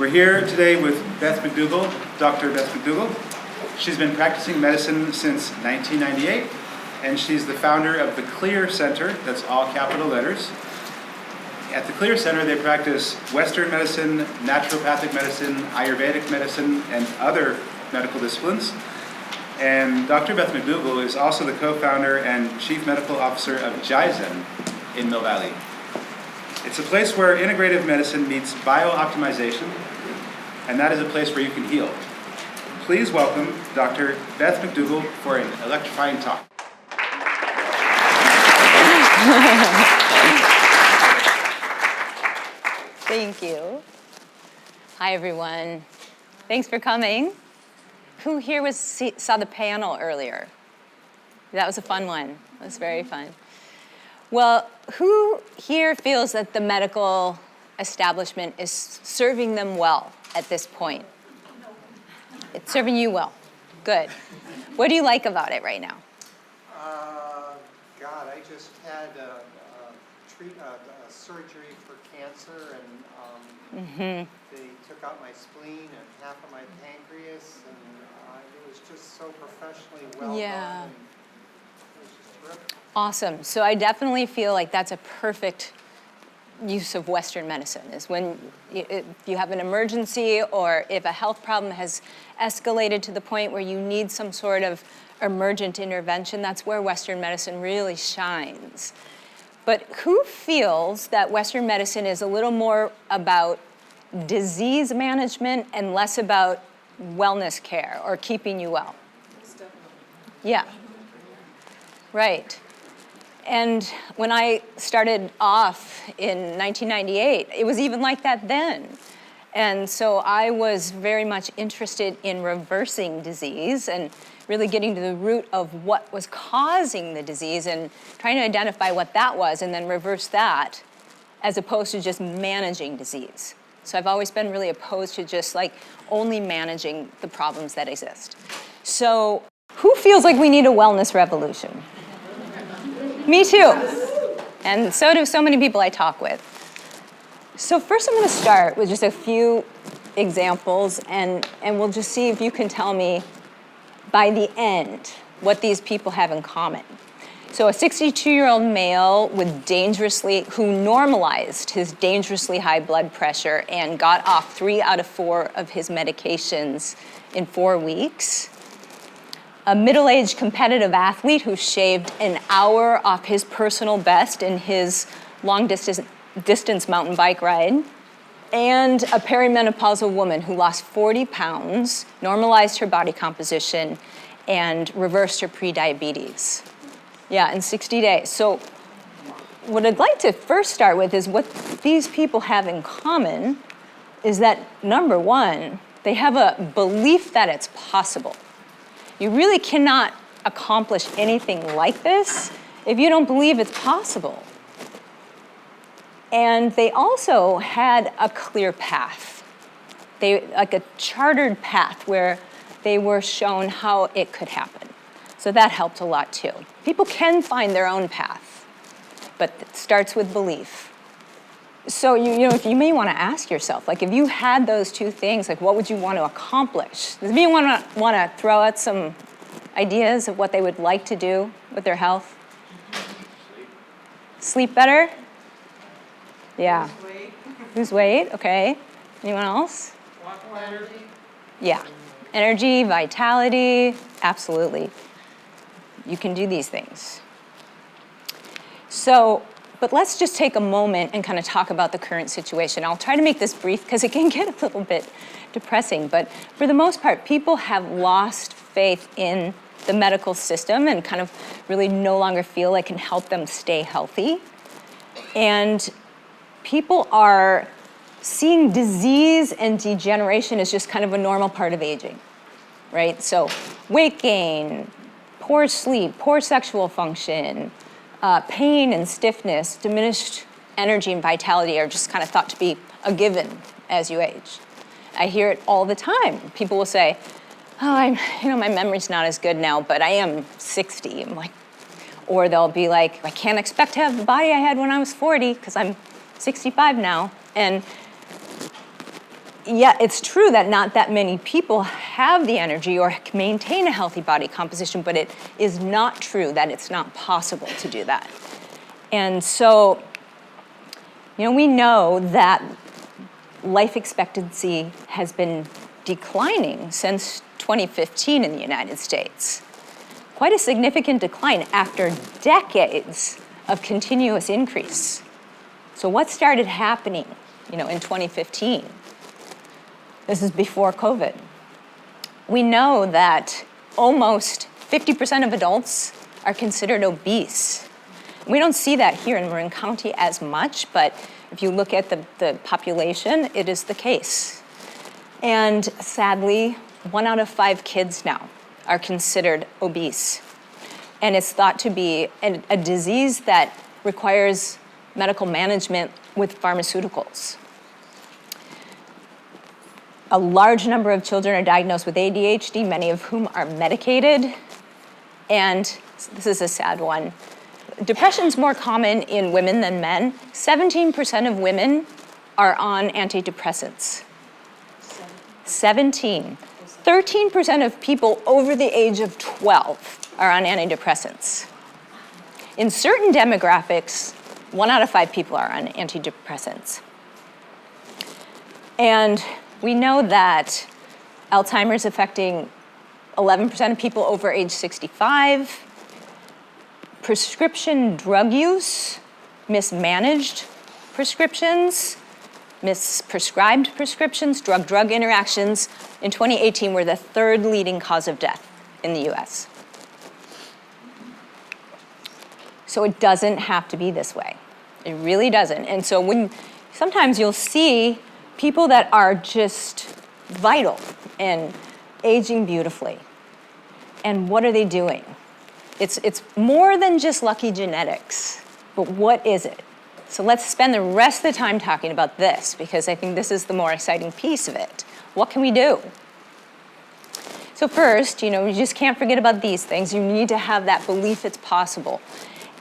We're here today with Beth McDougall, Dr. Beth McDougall. She's been practicing medicine since 1998, and she's the founder of the Clear Center, that's all capital letters. At the Clear Center, they practice Western medicine, naturopathic medicine, Ayurvedic medicine, and other medical disciplines. And Dr. Beth McDougall is also the co-founder and chief medical officer of Jizen in Mill Valley. It's a place where integrative medicine meets biooptimization, and that is a place where you can heal. Please welcome Dr. Beth McDougall for an electrifying talk. Thank you. Hi, everyone. Thanks for coming. Who here saw the panel earlier? That was a fun one. It was very fun. Well, who here feels that the medical establishment is serving them well at this point? It's serving you well. Good. What do you like about it right now? God, I just had a surgery for cancer, and they took out my spleen and half of my pancreas, and it was just so professionally well done. And it was just terrific. Awesome. So I definitely feel like that's a perfect use of Western medicine, is when if you have an emergency or if a health problem has escalated to the point where you need some sort of emergent intervention, that's where Western medicine really shines. But who feels that Western medicine is a little more about disease management and less about wellness care or keeping you well? Yeah. Right. And when I started off in 1998, it was even like that then. And so I was very much interested in reversing disease and really getting to the root of what was causing the disease and trying to identify what that was and then reverse that, as opposed to just managing disease. So I've always been really opposed to just like only managing the problems that exist. So who feels like we need a wellness revolution? Me too. And so do so many people I talk with. So first I'm going to start with just a few examples, and we'll just see if you can tell me by the end what these people have in common. So a 62-year-old male who normalized his dangerously high blood pressure and got off 3 out of 4 of his medications in 4 weeks. A middle-aged competitive athlete who shaved an hour off his personal best in his long-distance mountain bike ride. And a perimenopausal woman who lost 40 pounds, normalized her body composition, and reversed her prediabetes. Yeah, in 60 days. So what I'd like to first start with is what these people have in common is that, number one, they have a belief that it's possible. You really cannot accomplish anything like this if you don't believe it's possible. And they also had a clear path. Like a chartered path where they were shown how it could happen. So that helped a lot too. People can find their own path, but it starts with belief. So if you may want to ask yourself, like if you had those two things, like what would you want to accomplish? Does anyone want to throw out some ideas of what they would like to do with their health? Sleep better? Yeah. Lose weight, okay. Anyone else? Want more energy? Yeah. Energy, vitality, absolutely. You can do these things. So, but let's just take a moment and kind of talk about the current situation. I'll try to make this brief because it can get a little bit depressing, but for the most part, people have lost faith in the medical system and kind of really no longer feel it can help them stay healthy. And people are seeing disease and degeneration as just kind of a normal part of aging, right? So weight gain, poor sleep, poor sexual function, pain and stiffness, diminished energy and vitality are just kind of thought to be a given as you age. I hear it all the time. People will say, oh, my memory's not as good now, but I am 60. I'm like, or they'll be like, I can't expect to have the body I had when I was 40 because I'm 65 now. And yeah, it's true that not that many people have the energy or maintain a healthy body composition, but it is not true that it's not possible to do that. And so, we know that life expectancy has been declining since 2015 in the United States. Quite a significant decline after decades of continuous increase. So what started happening, in 2015? This is before COVID. We know that almost 50% of adults are considered obese. We don't see that here in Marin County as much, but if you look at the population, it is the case. And sadly, 1 out of 5 kids now are considered obese. And it's thought to be a disease that requires medical management with pharmaceuticals. A large number of children are diagnosed with ADHD, many of whom are medicated. And this is a sad one. Depression's more common in women than men. 17% of women are on antidepressants. 17. 13% of people over the age of 12 are on antidepressants. In certain demographics, 1 out of 5 people are on antidepressants. And we know that Alzheimer's affecting 11% of people over age 65. Prescription drug use, mismanaged prescriptions, misprescribed prescriptions, drug-drug interactions in 2018 were the 3rd leading cause of death in the US. So it doesn't have to be this way. It really doesn't. And so sometimes you'll see people that are just vital and aging beautifully. And what are they doing? It's more than just lucky genetics, but what is it? So let's spend the rest of the time talking about this, because I think this is the more exciting piece of it. What can we do? So first, you just can't forget about these things. You need to have that belief it's possible.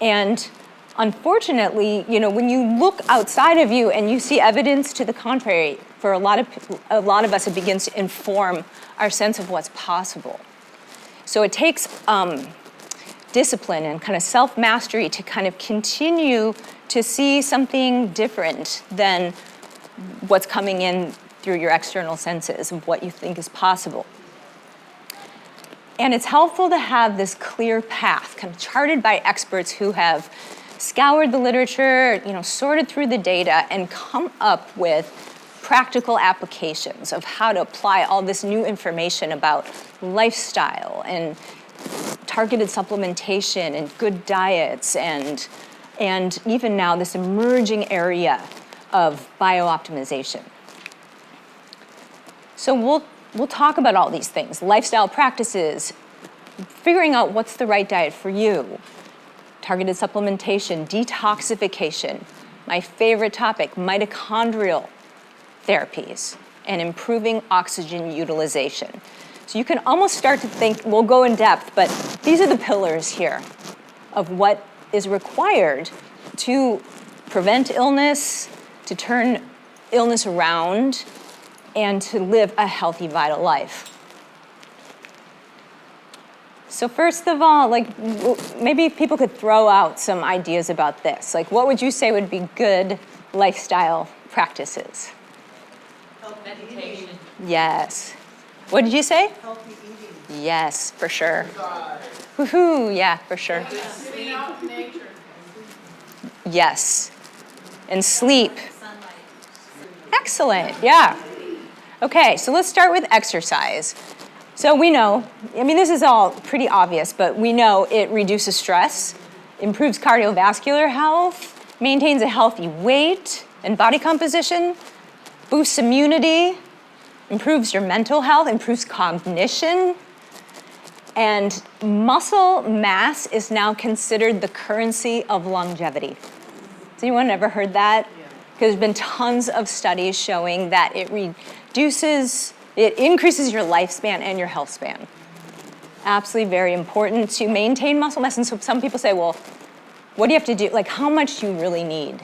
And unfortunately, when you look outside of you and you see evidence to the contrary, for a lot of us, it begins to inform our sense of what's possible. So it takes discipline and kind of self-mastery to kind of continue to see something different than what's coming in through your external senses of what you think is possible. And it's helpful to have this clear path, kind of charted by experts who have scoured the literature, sorted through the data, and come up with practical applications of how to apply all this new information about lifestyle and targeted supplementation and good diets and even now this emerging area of biooptimization. So we'll talk about all these things, lifestyle practices, figuring out what's the right diet for you, targeted supplementation, detoxification, my favorite topic, mitochondrial therapies, and improving oxygen utilization. So you can almost start to think, we'll go in depth, but these are the pillars here of what is required to prevent illness, to turn illness around, and to live a healthy, vital life. So first of all, maybe people could throw out some ideas about this. What would you say would be good lifestyle practices? Meditation. Yes. What did you say? Healthy eating. Yes, for sure. Woohoo, yeah, for sure. Sitting out in nature. Yes. And sleep. Sunlight. Excellent, yeah. Okay, so let's start with exercise. So we know, this is all pretty obvious, but we know it reduces stress, improves cardiovascular health, maintains a healthy weight and body composition, boosts immunity, improves your mental health, improves cognition, and muscle mass is now considered the currency of longevity. Has anyone ever heard that? Because there's been tons of studies showing that it increases your lifespan and your health span. Absolutely very important to maintain muscle mass. And so some people say, well, what do you have to do? How much do you really need?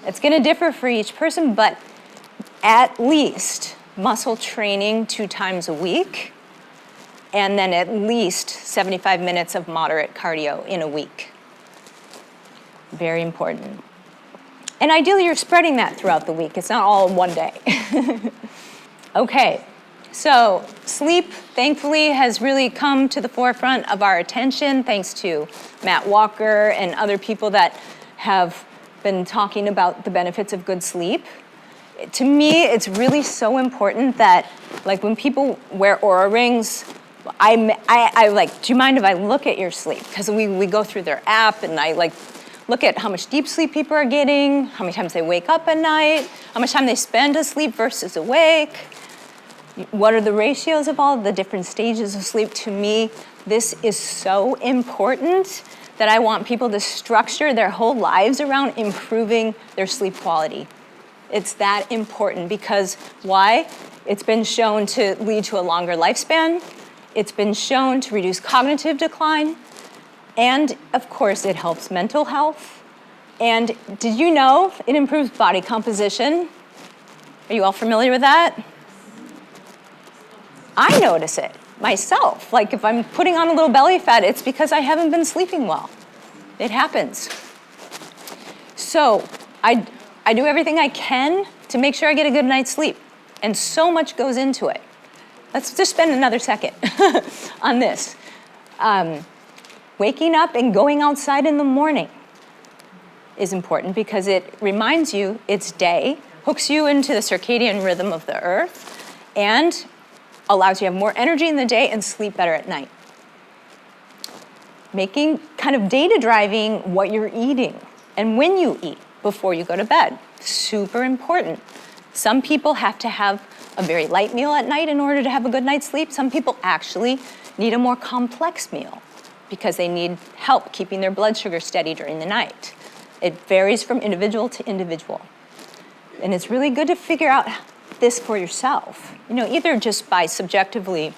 It's going to differ for each person, but at least muscle training 2 times a week, and then at least 75 minutes of moderate cardio in a week. Very important. And ideally, you're spreading that throughout the week. It's not all in one day. Okay, so sleep, thankfully, has really come to the forefront of our attention thanks to Matt Walker and other people that have been talking about the benefits of good sleep. To me, it's really so important that, like, when people wear Oura rings, I like, do you mind if I look at your sleep? Because we go through their app, and I like look at how much deep sleep people are getting, how many times they wake up at night, how much time they spend asleep versus awake. What are the ratios of all the different stages of sleep? To me, this is so important that I want people to structure their whole lives around improving their sleep quality. It's that important because why? It's been shown to lead to a longer lifespan. It's been shown to reduce cognitive decline. And of course, it helps mental health. And did you know it improves body composition? Are you all familiar with that? I notice it myself. Like if I'm putting on a little belly fat, it's because I haven't been sleeping well. It happens. So I do everything I can to make sure I get a good night's sleep. And so much goes into it. Let's just spend another second on this. Waking up and going outside in the morning is important because it reminds you it's day, hooks you into the circadian rhythm of the earth, and allows you to have more energy in the day and sleep better at night. Making kind of data driving what you're eating and when you eat before you go to bed, super important. Some people have to have a very light meal at night in order to have a good night's sleep. Some people actually need a more complex meal because they need help keeping their blood sugar steady during the night. It varies from individual to individual. And it's really good to figure out this for yourself. You know, either just by subjectively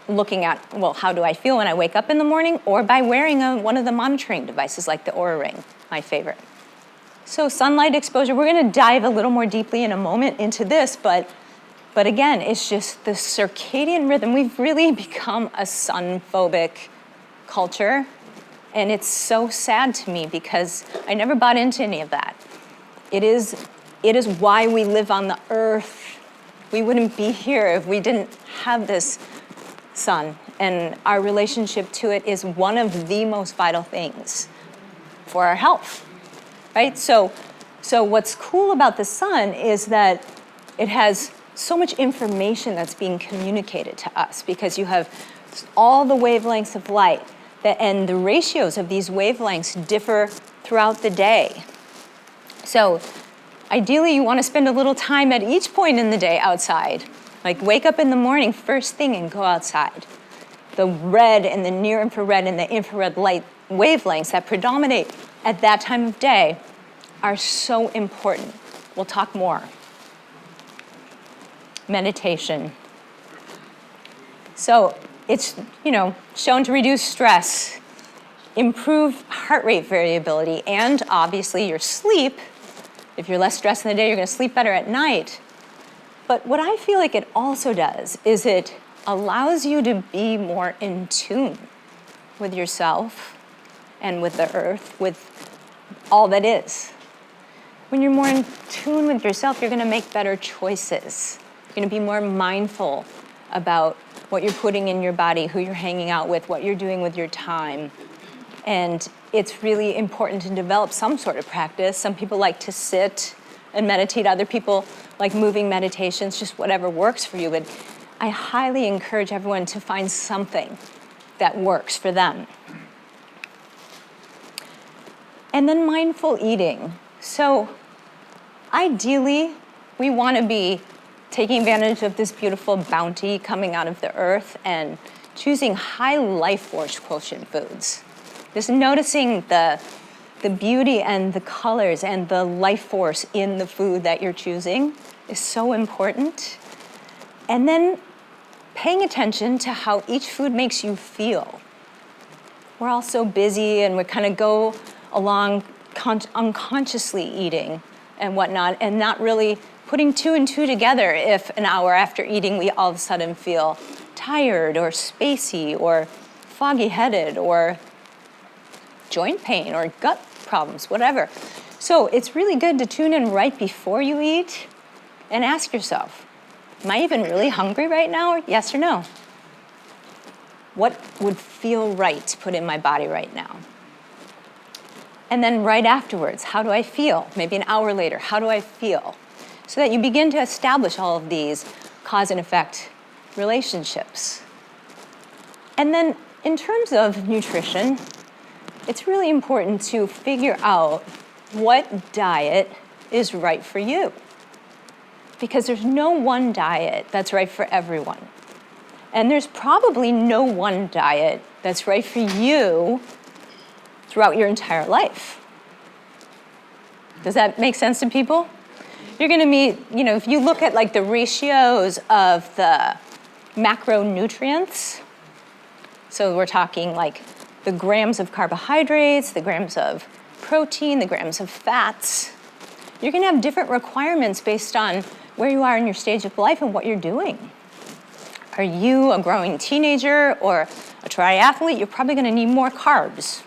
looking at, well, how do I feel when I wake up in the morning, or by wearing one of the monitoring devices like the Oura Ring, my favorite. So sunlight exposure, we're gonna dive a little more deeply in a moment into this, but again, it's just the circadian rhythm. We've really become a sun-phobic culture, and it's so sad to me because I never bought into any of that. It is why we live on the earth. We wouldn't be here if we didn't have this sun, and our relationship to it is one of the most vital things for our health, right? So what's cool about the sun is that it has so much information that's being communicated to us because you have all the wavelengths of light, and the ratios of these wavelengths differ throughout the day. So ideally, you want to spend a little time at each point in the day outside. Like wake up in the morning first thing and go outside. The red and the near infrared and the infrared light wavelengths that predominate at that time of day are so important. We'll talk more. Meditation. So it's, shown to reduce stress, improve heart rate variability, and obviously your sleep. If you're less stressed in the day, you're going to sleep better at night. But what I feel like it also does is it allows you to be more in tune with yourself and with the earth, with all that is. When you're more in tune with yourself, you're going to make better choices. You're going to be more mindful about what you're putting in your body, who you're hanging out with, what you're doing with your time. And it's really important to develop some sort of practice. Some people like to sit and meditate. Other people like moving meditations, just whatever works for you. But I highly encourage everyone to find something that works for them. And then mindful eating. So ideally, we want to be taking advantage of this beautiful bounty coming out of the earth and choosing high life force quotient foods. Just noticing the beauty and the colors and the life force in the food that you're choosing is so important. And then paying attention to how each food makes you feel. We're all so busy and we kind of go along unconsciously eating and whatnot, and not really putting 2 and 2 together if an hour after eating we all of a sudden feel tired or spacey or foggy-headed or joint pain or gut problems, whatever. So it's really good to tune in right before you eat and ask yourself, am I even really hungry right now? Yes or no? What would feel right to put in my body right now? And then right afterwards, how do I feel? Maybe an hour later, how do I feel? So that you begin to establish all of these cause and effect relationships. And then in terms of nutrition, it's really important to figure out what diet is right for you. Because there's no one diet that's right for everyone. And there's probably no one diet that's right for you throughout your entire life. Does that make sense to people? You're going to meet, if you look at like the ratios of the macronutrients, so we're talking like the grams of carbohydrates, the grams of protein, the grams of fats, you're going to have different requirements based on where you are in your stage of life and what you're doing. Are you a growing teenager or a triathlete? You're probably going to need more carbs.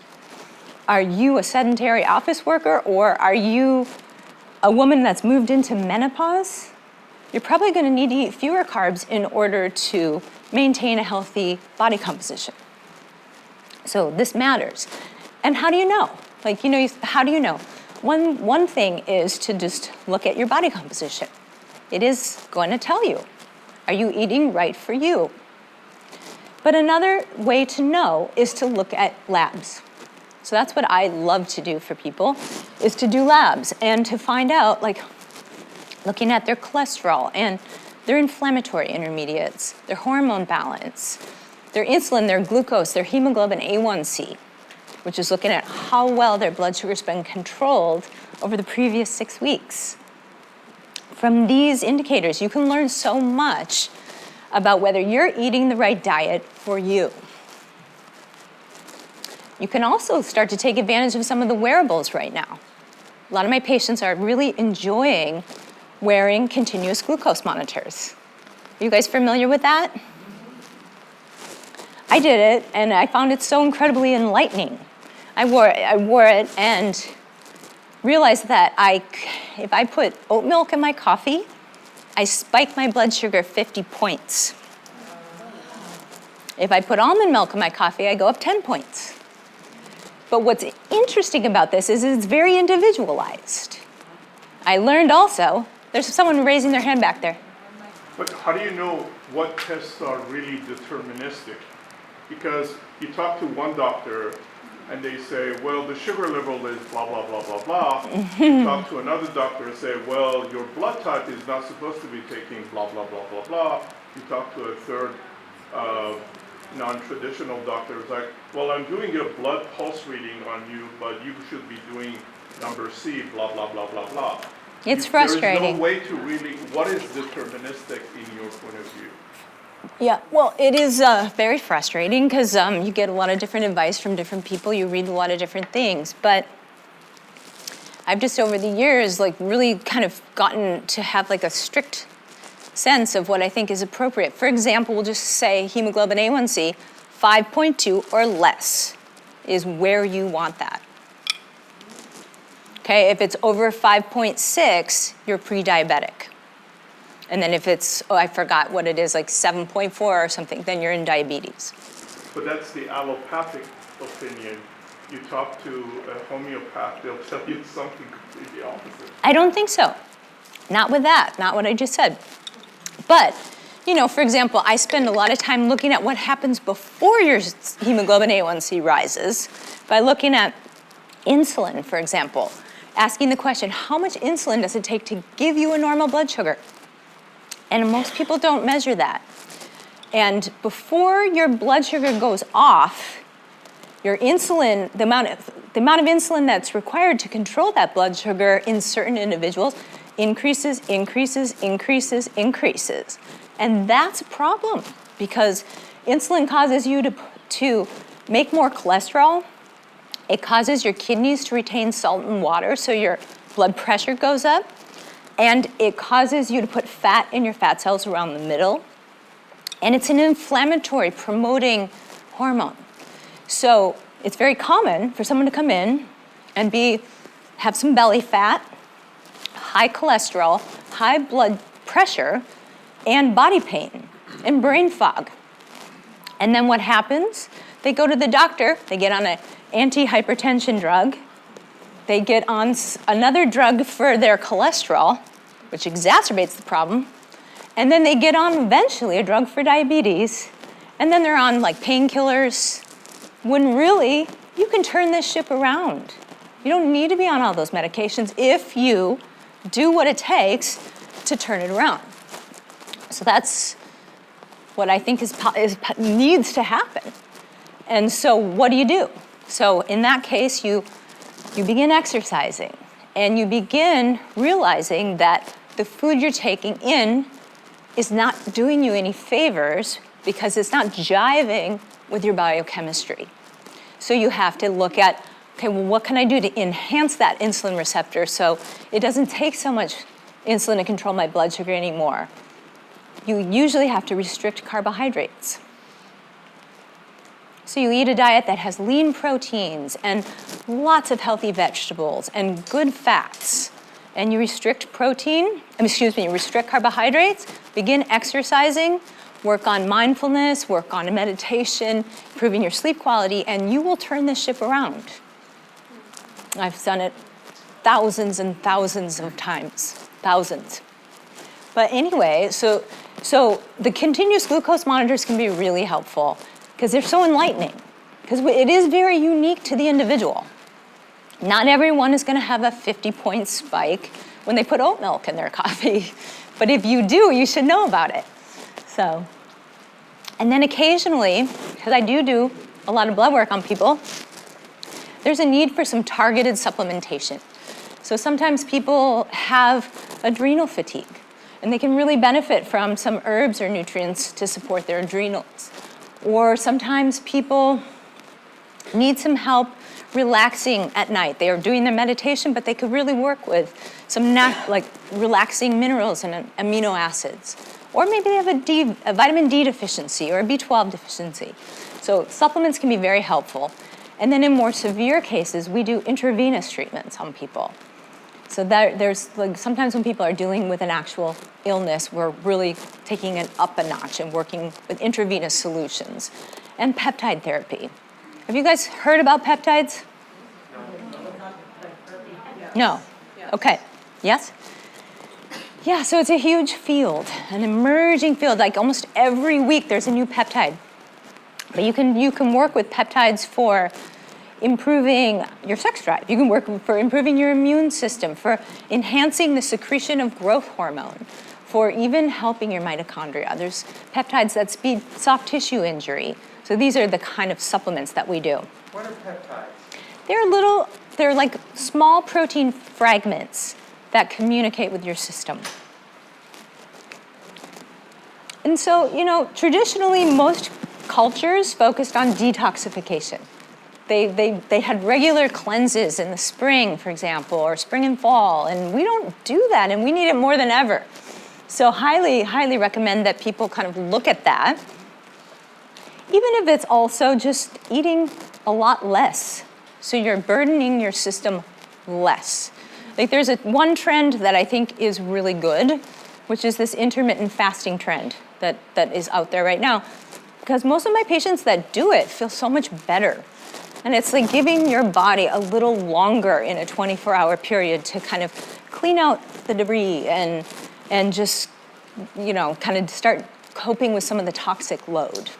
Are you a sedentary office worker, or are you a woman that's moved into menopause? You're probably going to need to eat fewer carbs in order to maintain a healthy body composition. So this matters. And how do you know? How do you know? One thing is to just look at your body composition. It is going to tell you, are you eating right for you? But another way to know is to look at labs. So that's what I love to do for people, is to do labs and to find out, looking at their cholesterol and their inflammatory intermediates, their hormone balance, their insulin, their glucose, their hemoglobin A1C, which is looking at how well their blood sugar's been controlled over the previous 6 weeks. From these indicators, you can learn so much about whether you're eating the right diet for you. You can also start to take advantage of some of the wearables right now. A lot of my patients are really enjoying wearing continuous glucose monitors. Are you guys familiar with that? I did it, and I found it so incredibly enlightening. I wore it and realized that if I put oat milk in my coffee, I spike my blood sugar 50 points. If I put almond milk in my coffee, I go up 10 points. But what's interesting about this is it's very individualized. I learned also, there's someone raising their hand back there. But how do you know what tests are really deterministic? Because you talk to one doctor and they say, well, the sugar level is blah, blah, blah, blah, blah. You talk to another doctor and say, well, your blood type is not supposed to be taking blah, blah, blah, blah, blah. You talk to a third non-traditional doctor, it's like, well, I'm doing a blood pulse reading on you, but you should be doing number C, blah, blah, blah, blah, blah. It's frustrating. There is no way to really, what is deterministic in your point of view? Yeah, well, it is very frustrating because you get a lot of different advice from different people. You read a lot of different things. But I've just over the years really kind of gotten to have a strict sense of what I think is appropriate. For example, we'll just say hemoglobin A1C, 5.2 or less is where you want that. Okay, if it's over 5.6, you're pre-diabetic. And then if it's, I forgot what it is, 7.4 or something, then you're in diabetes. But that's the allopathic opinion. You talk to a homeopath, they'll tell you something completely opposite. I don't think so. Not with that, not what I just said. But, for example, I spend a lot of time looking at what happens before your hemoglobin A1C rises by looking at insulin, for example. Asking the question, how much insulin does it take to give you a normal blood sugar? And most people don't measure that. And before your blood sugar goes off, your insulin, the amount of insulin that's required to control that blood sugar in certain individuals increases. And that's a problem because insulin causes you to make more cholesterol. It causes your kidneys to retain salt and water, so your blood pressure goes up, and it causes you to put fat in your fat cells around the middle. And it's an inflammatory promoting hormone. So it's very common for someone to come in and have some belly fat, high cholesterol, high blood pressure, and body pain, and brain fog. And then what happens? They go to the doctor, they get on an anti-hypertension drug, they get on another drug for their cholesterol, which exacerbates the problem, and then they get on eventually a drug for diabetes, and then they're on like painkillers, when really you can turn this ship around. You don't need to be on all those medications if you do what it takes to turn it around. So that's what I think needs to happen. And so what do you do? So in that case, you begin exercising, and you begin realizing that the food you're taking in is not doing you any favors because it's not jiving with your biochemistry. So you have to look at, okay, well, what can I do to enhance that insulin receptor so it doesn't take so much insulin to control my blood sugar anymore? You usually have to restrict carbohydrates. So you eat a diet that has lean proteins and lots of healthy vegetables and good fats. And you restrict restrict carbohydrates, begin exercising, work on mindfulness, work on meditation, improving your sleep quality, and you will turn this ship around. I've done it thousands and thousands of times, thousands. But anyway, so the continuous glucose monitors can be really helpful because they're so enlightening, because it is very unique to the individual. Not everyone is going to have a 50-point spike when they put oat milk in their coffee, but if you do, you should know about it. So, and then occasionally, because I do a lot of blood work on people, there's a need for some targeted supplementation. So sometimes people have adrenal fatigue, and they can really benefit from some herbs or nutrients to support their adrenals. Or sometimes people need some help relaxing at night. They are doing their meditation, but they could really work with some like relaxing minerals and amino acids. Or maybe they have a vitamin D deficiency or a B12 deficiency. So supplements can be very helpful. And then in more severe cases, we do intravenous treatments on people. So there's like sometimes when people are dealing with an actual illness, we're really taking it up a notch and working with intravenous solutions and peptide therapy. Have you guys heard about peptides? No? Okay. Yes? Yeah, so it's a huge field, an emerging field. Like almost every week there's a new peptide. But you can work with peptides for improving your sex drive. You can work for improving your immune system, for enhancing the secretion of growth hormone, for even helping your mitochondria. There's peptides that speed soft tissue injury. So these are the kind of supplements that we do. What are peptides? They're like small protein fragments that communicate with your system. And so, traditionally most cultures focused on detoxification. They had regular cleanses in the spring, for example, or spring and fall, and we don't do that, and we need it more than ever. So highly, highly recommend that people kind of look at that, even if it's also just eating a lot less. So you're burdening your system less. Like there's one trend that I think is really good, which is this intermittent fasting trend that is out there right now. Because most of my patients that do it feel so much better. And it's like giving your body a little longer in a 24-hour period to kind of clean out the debris and just, kind of start coping with some of the toxic load.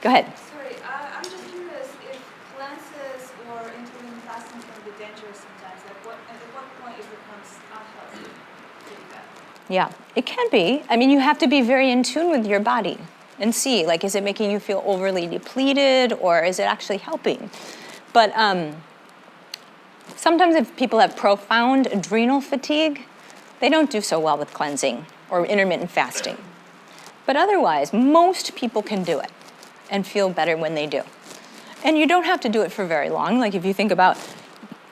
Go ahead. Sorry, I'm just curious if cleanses or intermittent fasting can be dangerous sometimes. At what point it becomes unhealthy to do that? Yeah, it can be. I mean, you have to be very in tune with your body and see, like, is it making you feel overly depleted or is it actually helping? But sometimes if people have profound adrenal fatigue, they don't do so well with cleansing or intermittent fasting. But otherwise, most people can do it and feel better when they do. And you don't have to do it for very long. Like if you think about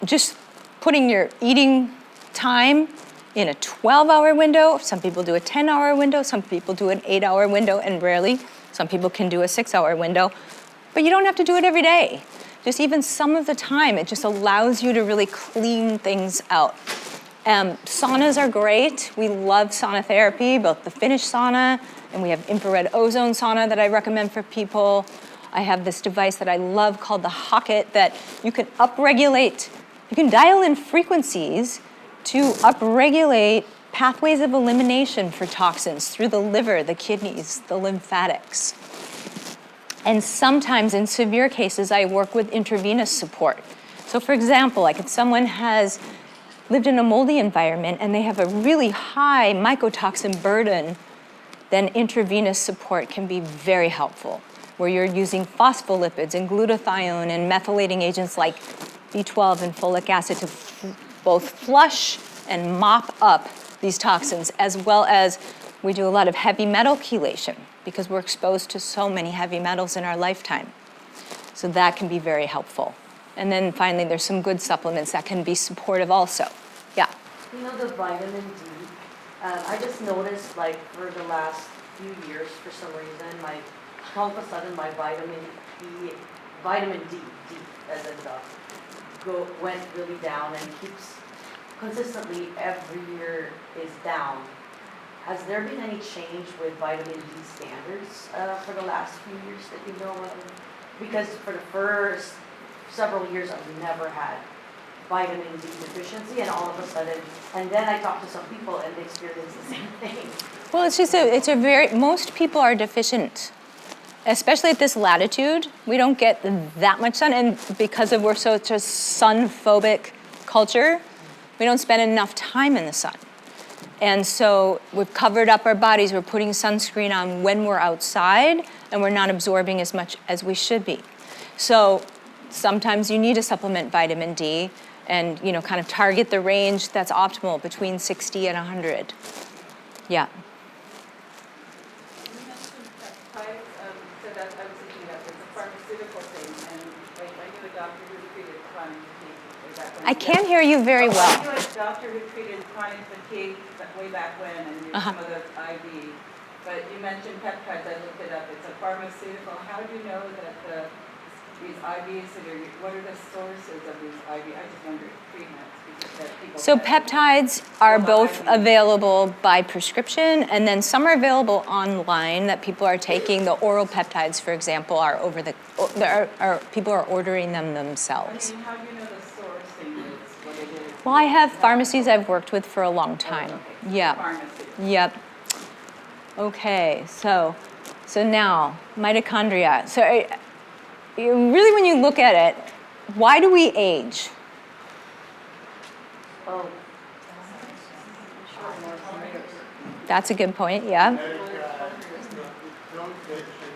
just putting your eating time in a 12-hour window. Some people do a 10-hour window. Some people do an 8-hour window, and rarely, some people can do a 6-hour window. But you don't have to do it every day. Just even some of the time, it just allows you to really clean things out. Saunas are great. We love sauna therapy, both the Finnish sauna, and we have infrared ozone sauna that I recommend for people. I have this device that I love called the Hocket that you can upregulate. You can dial in frequencies to upregulate pathways of elimination for toxins through the liver, the kidneys, the lymphatics. And sometimes in severe cases, I work with intravenous support. So for example, like if someone has lived in a moldy environment and they have a really high mycotoxin burden, then intravenous support can be very helpful, where you're using phospholipids and glutathione and methylating agents like B12 and folic acid to both flush and mop up these toxins, as well as we do a lot of heavy metal chelation because we're exposed to so many heavy metals in our lifetime. So that can be very helpful. And then finally, there's some good supplements that can be supportive also. Yeah. You know, the vitamin D, I just noticed like for the last few years, for some reason, all of a sudden my vitamin D, as in went really down and keeps consistently every year is down. Has there been any change with vitamin D standards for the last few years that you know of? Because for the first several years I've never had vitamin D deficiency, and all of a sudden, and then I talked to some people and they experienced the same thing. Well, most people are deficient, especially at this latitude. We don't get that much sun, and because we're such a sun-phobic culture, we don't spend enough time in the sun. And so we've covered up our bodies, we're putting sunscreen on when we're outside, and we're not absorbing as much as we should be. So sometimes you need to supplement vitamin D and kind of target the range that's optimal between 60 and 100. Yeah. You mentioned peptides, so that I was thinking that it's a pharmaceutical thing, and like I knew a doctor who treated chronic fatigue way back when. I can't hear you very I well. knew a doctor who treated chronic fatigue way back when, and used some of those IV. But you mentioned peptides, I looked it up, it's a pharmaceutical. How do you know that these IVs, what are the sources of these IV? I just wonder, treatments that people So have. peptides are both available by prescription, and then some are available online that people are taking. The oral peptides, for example, people are ordering them themselves. I mean, how do you know the sourcing is what it is? Well, I have pharmacies I've worked with for a long time. Okay. Yeah. Pharmacy. Yep. Okay, so now mitochondria. So really, when you look at it, why do we age? Oh, That's a good point, yeah. The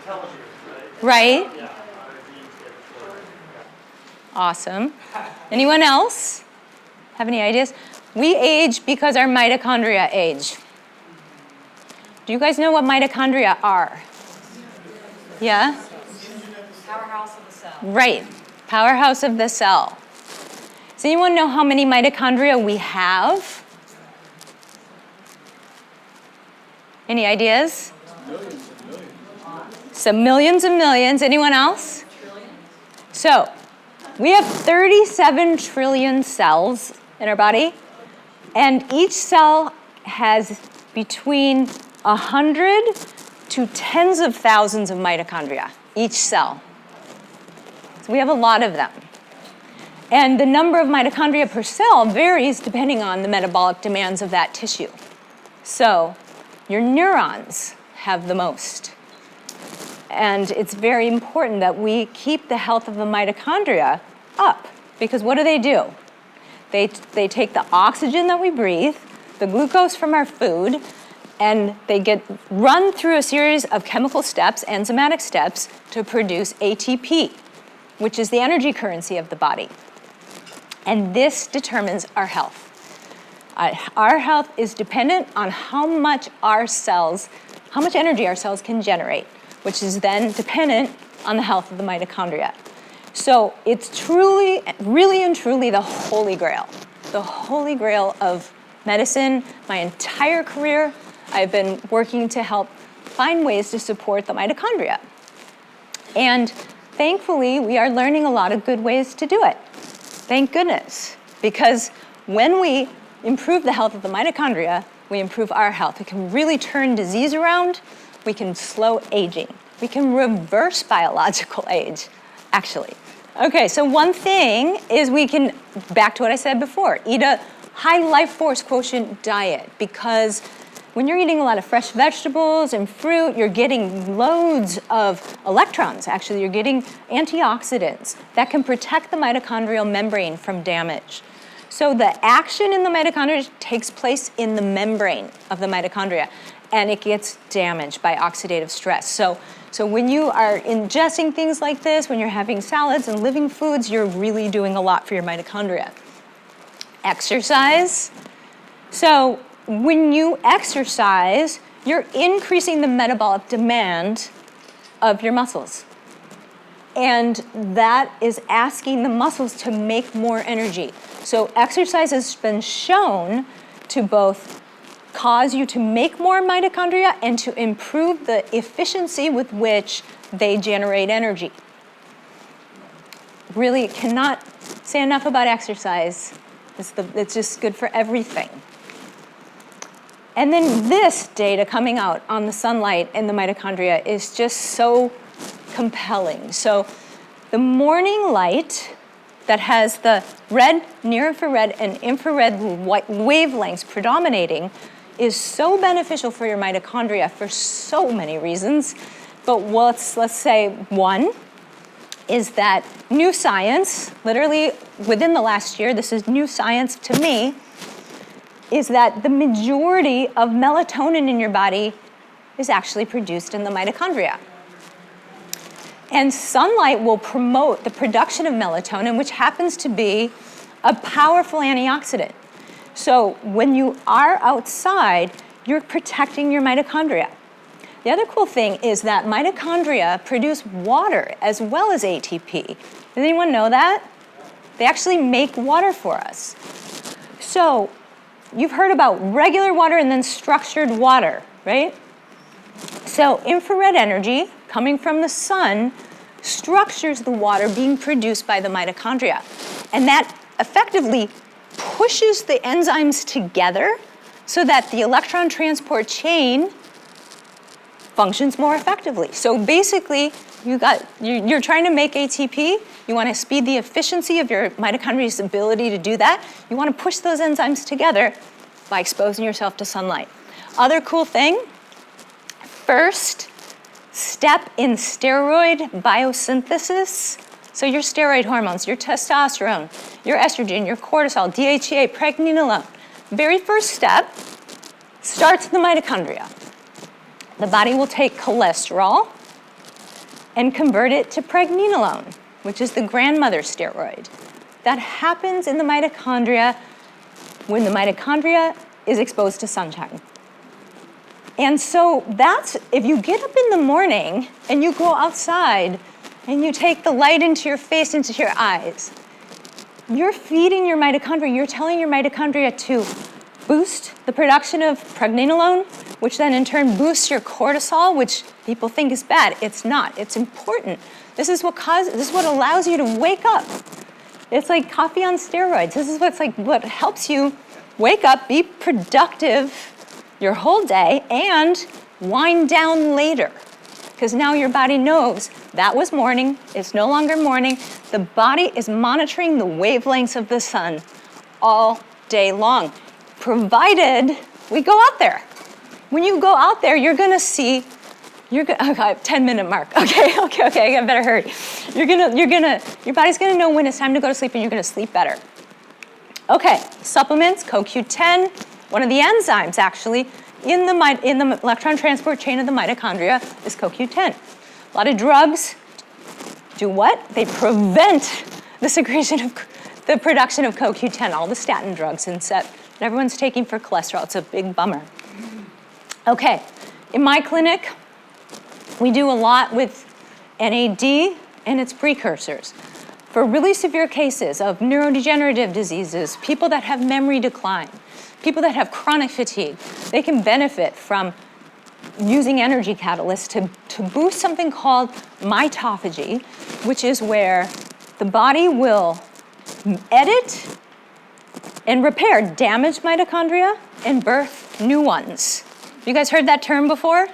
telomeres, right? Right? Yeah, our genes get shorter. Awesome. Anyone else have any ideas? We age because our mitochondria age. Do you guys know what mitochondria are? Yeah? Powerhouse of the cell. Right, powerhouse of the cell. Does anyone know how many mitochondria we have? Any ideas? Millions and millions. So millions and millions. Anyone else? So we have 37 trillion cells in our body, and each cell has between 100 to tens of thousands of mitochondria, each cell. So we have a lot of them. And the number of mitochondria per cell varies depending on the metabolic demands of that tissue. So your neurons have the most. And it's very important that we keep the health of the mitochondria up, because what do? They take the oxygen that we breathe, the glucose from our food, and they get run through a series of chemical steps, enzymatic steps, to produce ATP, which is the energy currency of the body. And this determines our health. Our health is dependent on how much energy our cells can generate, which is then dependent on the health of the mitochondria. So it's truly, really and truly the holy grail. the holy grail of medicine. My entire career, I've been working to help find ways to support the mitochondria. And thankfully, we are learning a lot of good ways to do it. Thank goodness. Because when we improve the health of the mitochondria, we improve our health. We can really turn disease around. We can slow aging. We can reverse biological age, actually. Okay, so one thing is we can, back to what I said before, eat a high life force quotient diet, because when you're eating a lot of fresh vegetables and fruit, you're getting loads of electrons. Actually, you're getting antioxidants that can protect the mitochondrial membrane from damage. So the action in the mitochondria takes place in the membrane of the mitochondria, and it gets damaged by oxidative stress. So when you are ingesting things like this, when you're having salads and living foods, you're really doing a lot for your mitochondria. Exercise. So when you exercise, you're increasing the metabolic demand of your muscles. And that is asking the muscles to make more energy. So exercise has been shown to both cause you to make more mitochondria and to improve the efficiency with which they generate energy. Really cannot say enough about exercise. It's just good for everything. And then this data coming out on the sunlight and the mitochondria is just so compelling. So the morning light that has the red, near-infrared, and infrared wavelengths predominating is so beneficial for your mitochondria for so many reasons. But let's say one is that new science, literally within the last year, this is new science to me, is that the majority of melatonin in your body is actually produced in the mitochondria. And sunlight will promote the production of melatonin, which happens to be a powerful antioxidant. So when you are outside, you're protecting your mitochondria. The other cool thing is that mitochondria produce water as well as ATP. Does anyone know that? They actually make water for us. So you've heard about regular water and then structured water, right? So infrared energy coming from the sun structures the water being produced by the mitochondria. And that effectively pushes the enzymes together so that the electron transport chain functions more effectively. So basically, you're trying to make ATP. You want to speed the efficiency of your mitochondria's ability to do that. You want to push those enzymes together by exposing yourself to sunlight. Other cool thing, first step in steroid biosynthesis. So your steroid hormones, your testosterone, your estrogen, your cortisol, DHEA, pregnenolone. Very first step starts in the mitochondria. The body will take cholesterol and convert it to pregnenolone, which is the grandmother steroid. That happens in the mitochondria when the mitochondria is exposed to sunshine. And so that's, if you get up in the morning and you go outside and you take the light into your face, into your eyes, you're feeding your mitochondria, you're telling your mitochondria to boost the production of pregnenolone, which then in turn boosts your cortisol, which people think is bad. It's not, it's important. This is what allows you to wake up. It's like coffee on steroids. This is what helps you wake up, be productive your whole day, and wind down later. Because now your body knows that was morning, it's no longer morning. The body is monitoring the wavelengths of the sun all day long, provided we go out there. When you go out there, you're gonna see, okay, 10-minute mark. Okay, I better hurry. Your body's gonna know when it's time to go to sleep, and you're gonna sleep better. Okay, supplements, CoQ10, one of the enzymes actually in the electron transport chain of the mitochondria is CoQ10. A lot of drugs do what? They prevent the secretion of the production of CoQ10, all the statin drugs that everyone's taking for cholesterol. It's a big bummer. Okay, in my clinic, we do a lot with NAD and its precursors. for really severe cases of neurodegenerative diseases, people that have memory decline, people that have chronic fatigue, they can benefit from using energy catalysts to boost something called mitophagy, which is where the body will edit and repair damaged mitochondria and birth new ones. You guys heard that term before?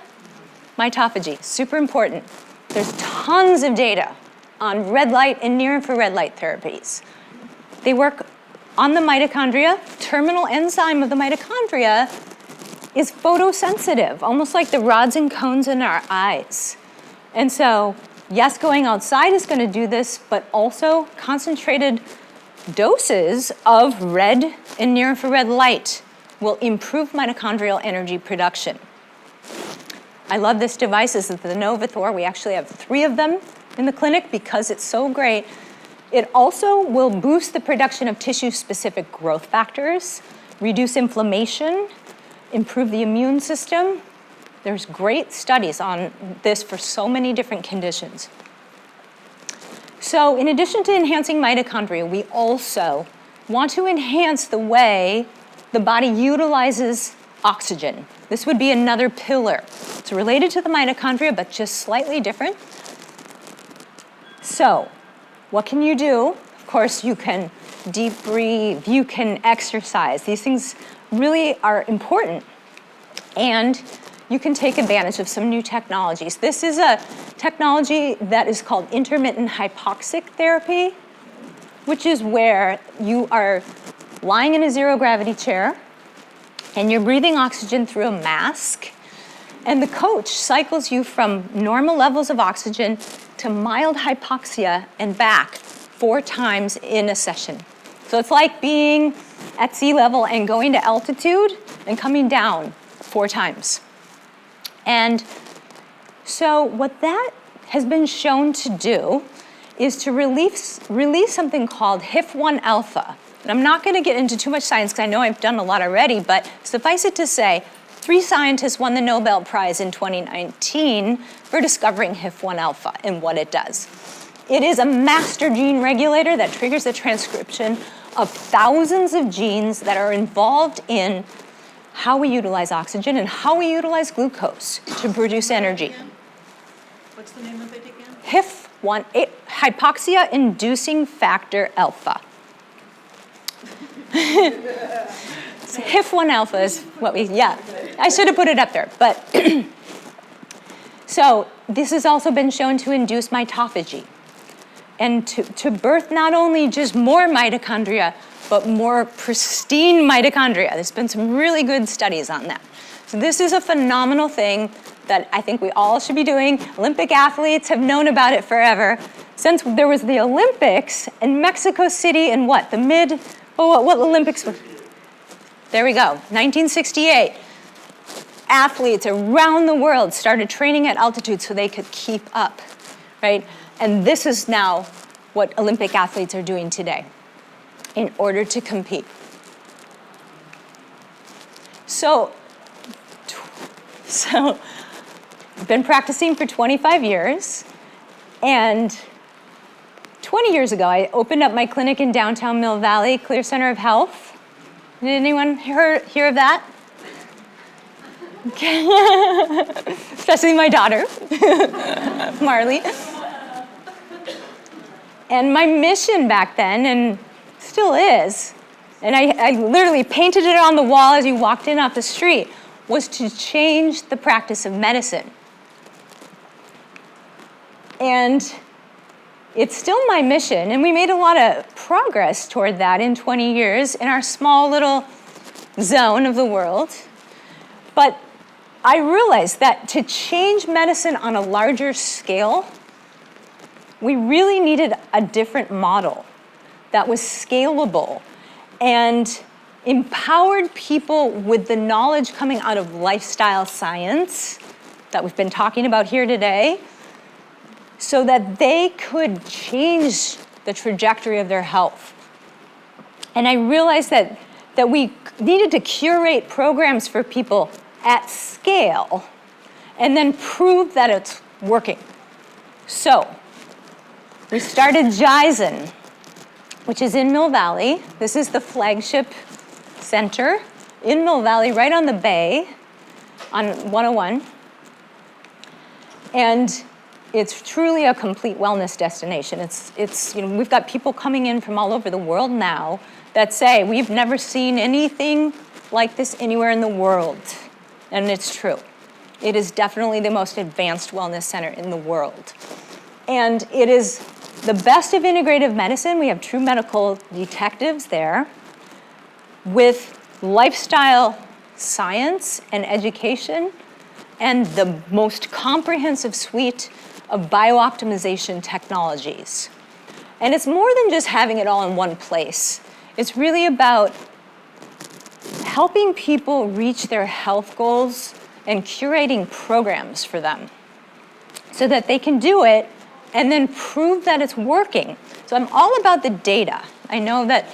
Mitophagy, super important. There's tons of data on red light and near-infrared light therapies. They work on the mitochondria. Terminal enzyme of the mitochondria is photosensitive, almost like the rods and cones in our eyes. And so, yes, going outside is going to do this, but also concentrated doses of red and near-infrared light will improve mitochondrial energy production. I love this device. This is the Novathor. We actually have 3 of them in the clinic because it's so great. It also will boost the production of tissue-specific growth factors, reduce inflammation, improve the immune system. There's great studies on this for so many different conditions. So in addition to enhancing mitochondria, we also want to enhance the way the body utilizes oxygen. This would be another pillar. It's related to the mitochondria, but just slightly different. So what can you do? Of course, you can deep breathe, you can exercise. These things really are important. And you can take advantage of some new technologies. This is a technology that is called intermittent hypoxic therapy, which is where you are lying in a zero gravity chair and you're breathing oxygen through a mask, and the coach cycles you from normal levels of oxygen to mild hypoxia and back 4 times in a session. So it's like being at sea level and going to altitude and coming down 4 times. And so what that has been shown to do is to release something called HIF-1 alpha. And I'm not going to get into too much science because I know I've done a lot already, but suffice it to say, 3 scientists won the Nobel Prize in 2019 for discovering HIF-1 alpha and what it does. It is a master gene regulator that triggers the transcription of thousands of genes that are involved in how we utilize oxygen and how we utilize glucose to produce energy. What's the name of it again? HIF-1, hypoxia-inducing factor alpha. So HIF-1 alpha is what I should have put it up there, but so this has also been shown to induce mitophagy and to birth not only just more mitochondria, but more pristine mitochondria. There's been some really good studies on that. So this is a phenomenal thing that I think we all should be doing. Olympic athletes have known about it forever. Since there was the Olympics in Mexico City in what Olympics? There we go, 1968. Athletes around the world started training at altitude so they could keep up, right? And this is now what Olympic athletes are doing today in order to compete. So I've been practicing for 25 years, and 20 years ago, I opened up my clinic in downtown Mill Valley, Clear Center of Health. Did anyone hear of that? Okay. Especially my daughter, Marley. And my mission back then, and still is, and I literally painted it on the wall as you walked in off the street, was to change the practice of medicine. And it's still my mission, and we made a lot of progress toward that in 20 years in our small little zone of the world. But I realized that to change medicine on a larger scale, we really needed a different model that was scalable and empowered people with the knowledge coming out of lifestyle science that we've been talking about here today, so that they could change the trajectory of their health. And I realized that we needed to curate programs for people at scale and then prove that it's working. So We started Jizen, which is in Mill Valley. This is the flagship center in Mill Valley, right on the bay on 101. And it's truly a complete wellness destination. It's you know, we've got people coming in from all over the world now that say, we've never seen anything like this anywhere in the world. And it's true. It is definitely the most advanced wellness center in the world. And it is the best of integrative medicine. We have true medical detectives there with lifestyle science and education and the most comprehensive suite of biooptimization technologies. And it's more than just having it all in one place. It's really about helping people reach their health goals and curating programs for them so that they can do it and then prove that it's working. So I'm all about the data. I know that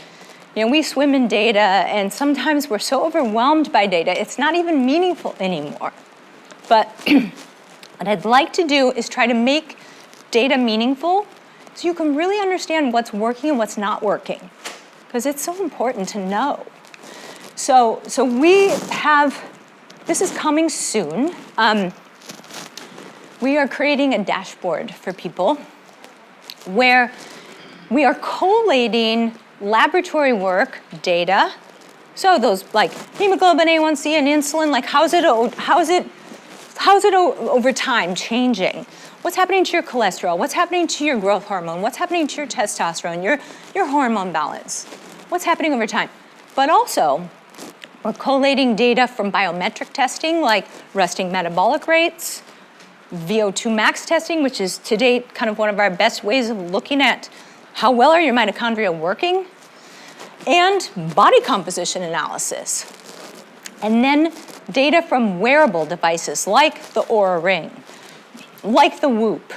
we swim in data, and sometimes we're so overwhelmed by data, it's not even meaningful anymore. But what I'd like to do is try to make data meaningful so you can really understand what's working and what's not working, because it's so important to know. So we have, this is coming soon. We are creating a dashboard for people where we are collating laboratory work data. So those like hemoglobin A1C and insulin, like how's it over time changing? What's happening to your cholesterol? What's happening to your growth hormone? What's happening to your testosterone, your hormone balance? What's happening over time? But also, we're collating data from biometric testing, like resting metabolic rates, VO2 max testing, which is to date kind of one of our best ways of looking at how well are your mitochondria working, and body composition analysis. And then data from wearable devices like the Oura Ring, like the Whoop,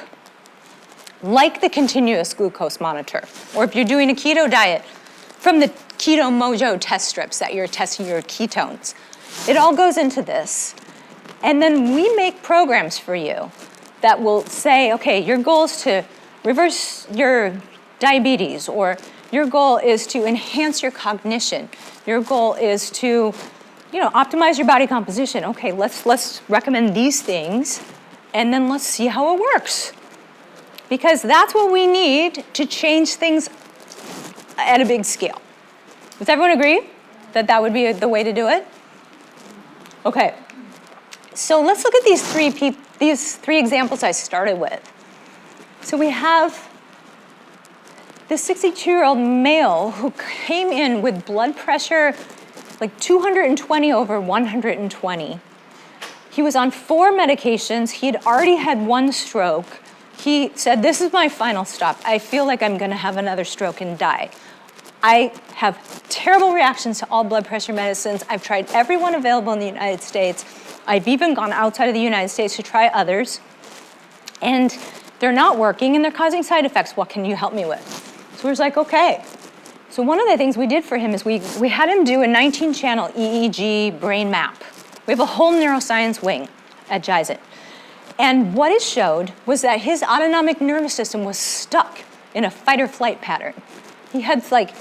like the continuous glucose monitor, or if you're doing a keto diet, from the Keto Mojo test strips that you're testing your ketones. It all goes into this. And then we make programs for you that will say, okay, your goal is to reverse your diabetes, or your goal is to enhance your cognition. Your goal is to, optimize your body composition. Okay, let's recommend these things, and then let's see how it works. Because that's what we need to change things at a big scale. Does everyone agree that that would be the way to do it? Okay. So let's look at these three examples I started with. So we have this 62-year-old male who came in with blood pressure like 220 over 120. He was on 4 medications. He had already had 1 stroke. He said, this is my final stop. I feel like I'm going to have another stroke and die. I have terrible reactions to all blood pressure medicines. I've tried every one available in the United States. I've even gone outside of the United States to try others. And they're not working, and they're causing side effects. What can you help me with? So we was like, okay. So one of the things we did for him is we had him do a 19-channel EEG brain map. We have a whole neuroscience wing at Jizen. And what it showed was that his autonomic nervous system was stuck in a fight or flight pattern. He had like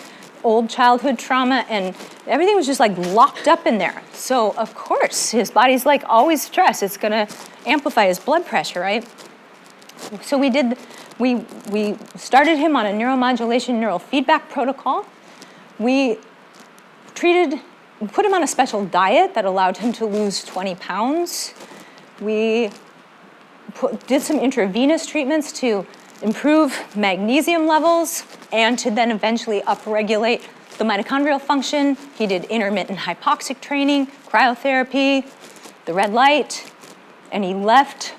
old childhood trauma, and everything was just like locked up in there. So of course, his body's like always stressed. It's gonna amplify his blood pressure, right? So we started him on a neuromodulation neurofeedback protocol. We put him on a special diet that allowed him to lose 20 pounds. We did some intravenous treatments to improve magnesium levels and to then eventually upregulate the mitochondrial function. He did intermittent hypoxic training, cryotherapy, the red light, and he left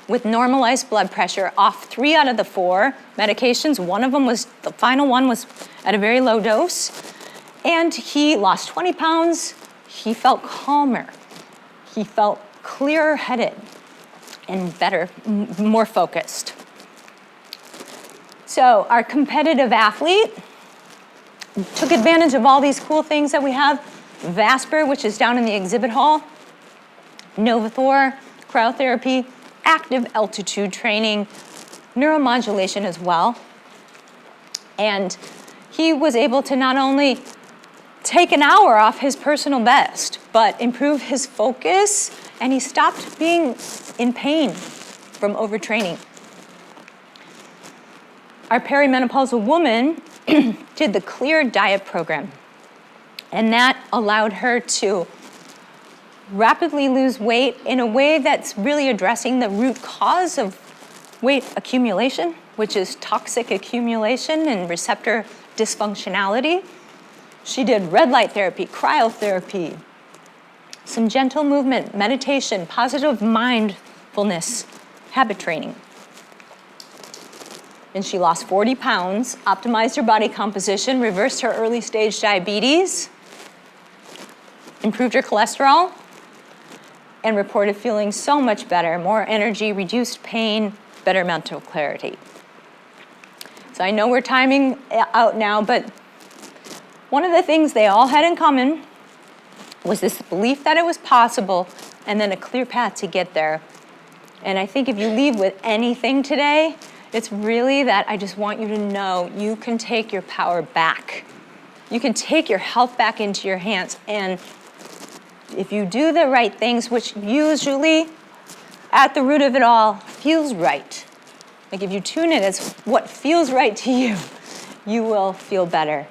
with normalized blood pressure off 3 out of the 4 medications. The final one was at a very low dose. And he lost 20 pounds. He felt calmer. He felt clearer-headed and better, more focused. So our competitive athlete took advantage of all these cool things that we have. Vasper, which is down in the exhibit hall. Novathor, cryotherapy, active altitude training, neuromodulation as well. And he was able to not only take an hour off his personal best, but improve his focus, and he stopped being in pain from overtraining. Our perimenopausal woman did the Clear Diet program, and that allowed her to rapidly lose weight in a way that's really addressing the root cause of weight accumulation, which is toxic accumulation and receptor dysfunctionality. She did red light therapy, cryotherapy, some gentle movement, meditation, positive mindfulness, habit training. And she lost 40 pounds, optimized her body composition, reversed her early stage diabetes, improved her cholesterol, and reported feeling so much better, more energy, reduced pain, better mental clarity. So I know we're timing out now, but one of the things they all had in common was this belief that it was possible and then a clear path to get there. And I think if you leave with anything today, it's really that I just want you to know you can take your power back. You can take your health back into your hands. And if you do the right things, which usually at the root of it all feels right. Like if you tune in as what feels right to you, you will feel better.